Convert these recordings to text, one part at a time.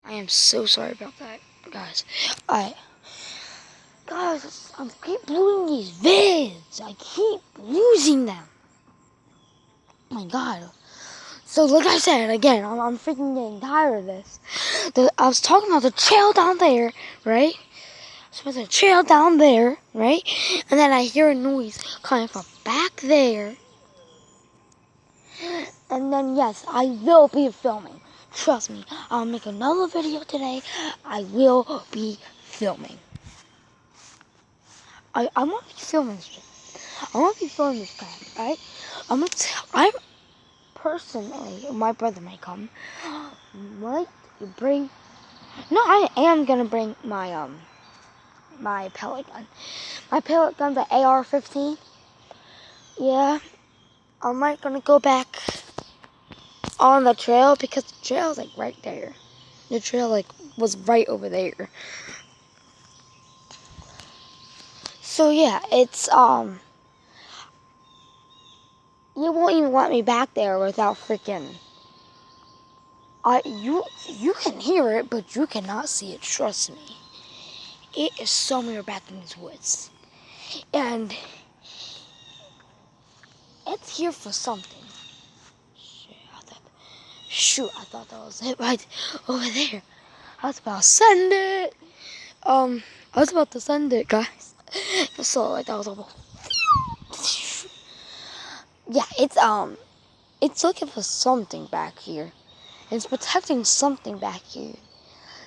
I am so sorry about that, guys. Guys, I keep losing these vids. I keep losing them. Oh my god. So, like I said, again, I'm freaking getting tired of this. I was talking about the trail down there, right? So there's a trail down there, right? And then I hear a noise coming from back there. And then, yes, I will be filming. Trust me, I'll make another video today. I will be filming. I want to be filming this shit. I want to be filming this guy, right? I'm personally, my brother might come. Might bring. No, I am gonna bring my pellet gun. My pellet gun, the AR-15. Yeah, I might gonna go back on the trail because the trail's like right there. The trail like was right over there. So yeah, it's you won't even let me back there without freaking. You can hear it, but you cannot see it. Trust me. It is somewhere back in these woods, and it's here for something. I thought that was it right over there. I was about to send it. I was about to send it, guys. So like that was almost. Yeah, it's looking for something back here. It's protecting something back here.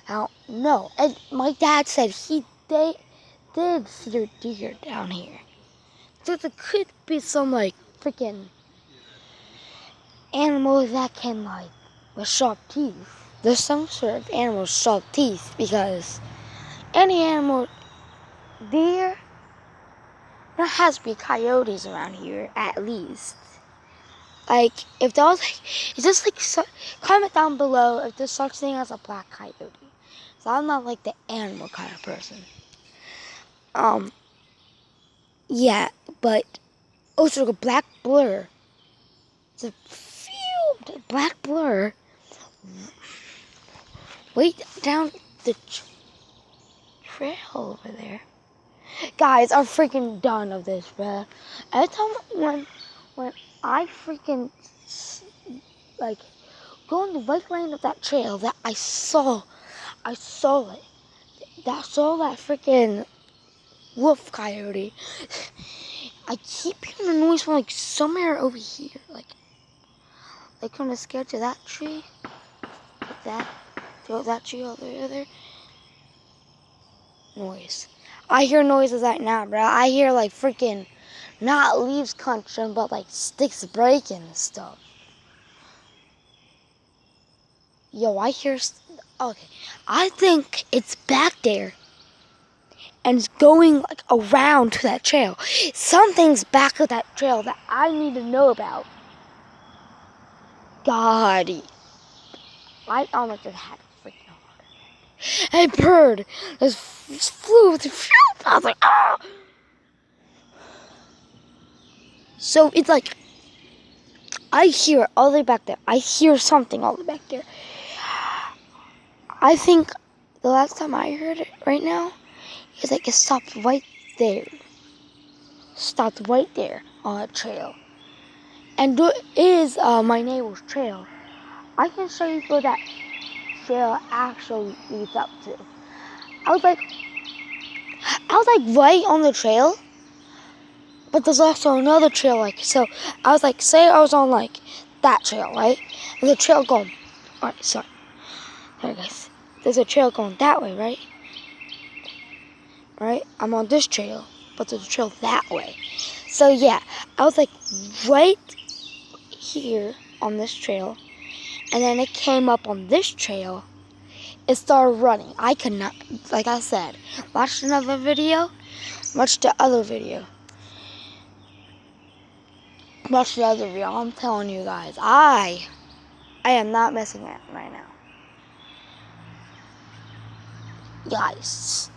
Now, no, and my dad said they did see a deer down here. So there could be some like freaking animals that can like with sharp teeth. There's some sort of animal with sharp teeth because any animal, deer, there has to be coyotes around here at least. Like if there was like, it's just like comment down below if there's such thing as a black coyote. So I'm not like the animal kind of person. Yeah, but it's like a black blur. It's a black blur. Wait down the trail over there. Guys, I'm freaking done of this, bruh. Every time when I freaking like go in the right lane of that trail that I saw it. Saw that freaking wolf coyote. I keep hearing the noise from like somewhere over here, like kind of scared to that tree, that tree over there. Noise. I hear noises right now, bro. I hear like freaking not leaves crunching, but like sticks breaking and stuff. Yo, I hear. Okay, I think it's back there. And it's going like around to that trail. Something's back of that trail that I need to know about. God, I almost just had a freaking heart. A bird just flew with the. I was like, ah. So it's like I hear it all the way back there. I hear something all the way back there. I think the last time I heard it right now is like it stopped right there. Stopped right there on a trail. And it is my neighbor's trail. I can show you where that trail actually leads up to. I was like right on the trail, but there's also another trail like so. I was like, say I was on like that trail, right? And the trail going. Alright, sorry. Alright, guys. There's a trail going that way, right? Right? I'm on this trail, but there's a trail that way. So yeah, I was like right here on this trail, and then it came up on this trail. It started running. I could not, like I said, watch another video, watch the other video. Watch the other video. I'm telling you guys, I am not messing around right now. Guys,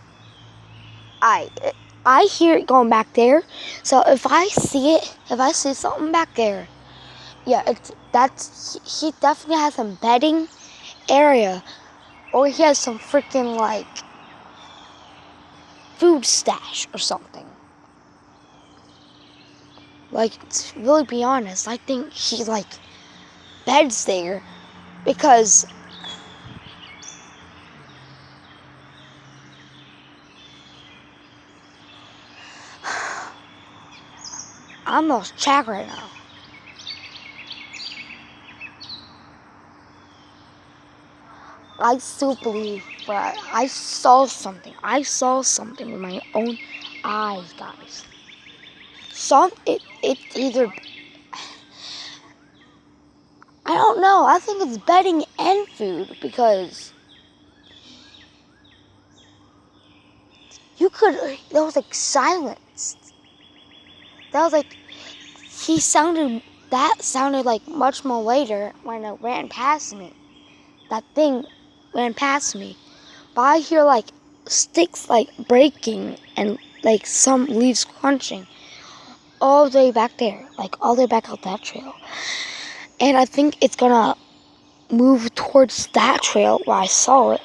I hear it going back there. So if I see something back there, yeah, he definitely has some bedding area or he has some freaking like food stash or something. Like, to really be honest, I think he like beds there because I'm lost track right now. I still believe, but I saw something. I saw something with my own eyes, guys. It either, I don't know. I think it's bedding and food because there was like silence. That was like, that sounded like much more later when it ran past me. That thing ran past me. But I hear like sticks like breaking and like some leaves crunching all the way back there, like all the way back out that trail. And I think it's gonna move towards that trail where I saw it.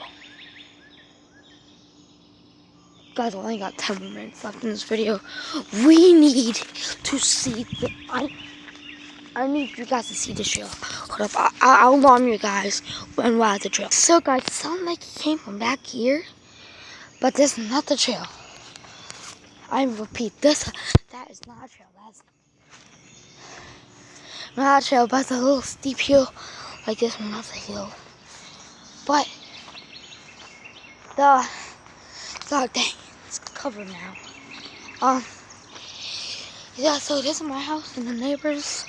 Guys, I only got 10 more minutes left in this video. We need to see I need you guys to see the trail. Hold up, I'll alarm you guys when we're at the trail. So guys, it sounded like he came from back here, but this is not the trail. I repeat, that is not a trail. That's not a trail, but it's a little steep hill like this one, not the hill. But dang, it's covered now. Yeah, so this is my house and the neighbors.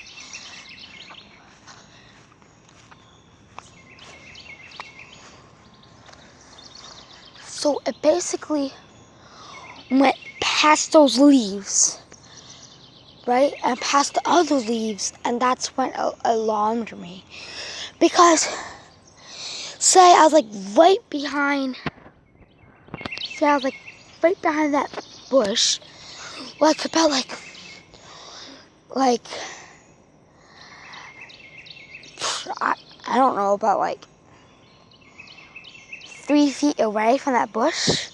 So it basically went past those leaves, right? And past the other leaves, and that's when it alarmed me. Because, say I was like right behind that bush, like about like I don't know, about like 3 feet away from that bush,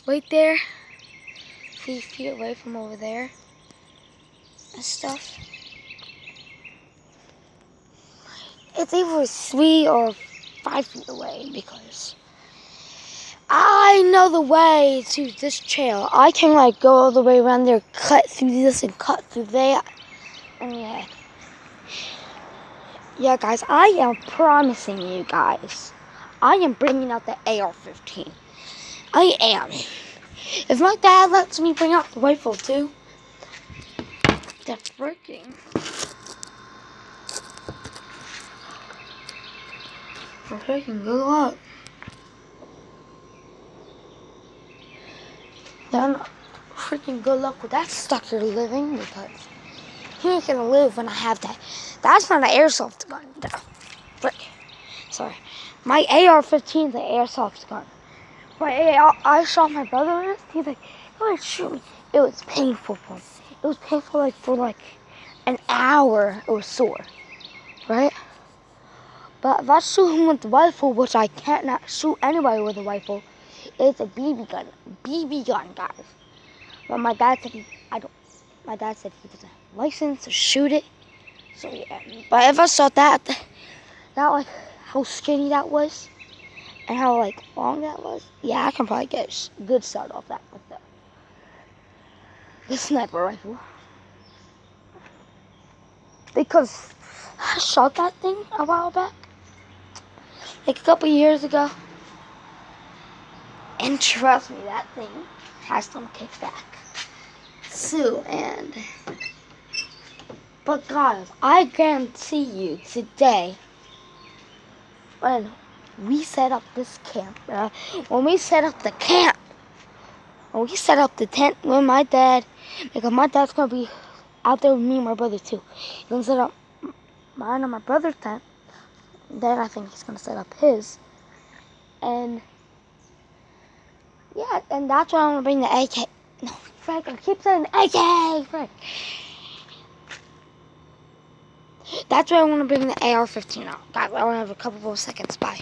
right there, 3 feet away from over there and stuff. It's either 3 or 5 feet away because I know the way to this trail. I can like go all the way around there, cut through this and cut through that. And yeah guys, I am promising you guys, I am bringing out the AR-15. I am. If my dad lets me bring out the rifle too, that's freaking. Freaking good luck. Then freaking good luck with that sucker living, because he ain't gonna live when I have that. That's not an airsoft gun. Frick. Sorry. My AR-15 is an airsoft gun. I shot my brother with it. He's like, "Oh, shoot me." It was painful for him. It was painful like for like an hour. It was sore, right? But if I shoot him with the rifle, which I can't not shoot anybody with a rifle, it's a BB gun. BB gun, guys. But my dad said My dad said he was licensed to shoot it. So yeah. But if I saw that like how skinny that was, and how like long that was, yeah, I can probably get a good start off that with the sniper rifle. Because I shot that thing a while back, like a couple years ago, and trust me, that thing has some kickback. So, but guys, I guarantee you today, when we set up this camp, when we set up the tent with my dad, because my dad's gonna be out there with me and my brother too. He's gonna set up mine and my brother's tent. Then I think he's gonna set up his. And yeah, and that's why I'm gonna bring the AK. No, Frank, I keep saying AK, Frank. That's why I want to bring the AR-15 out. Guys, I only have a couple more seconds. Bye.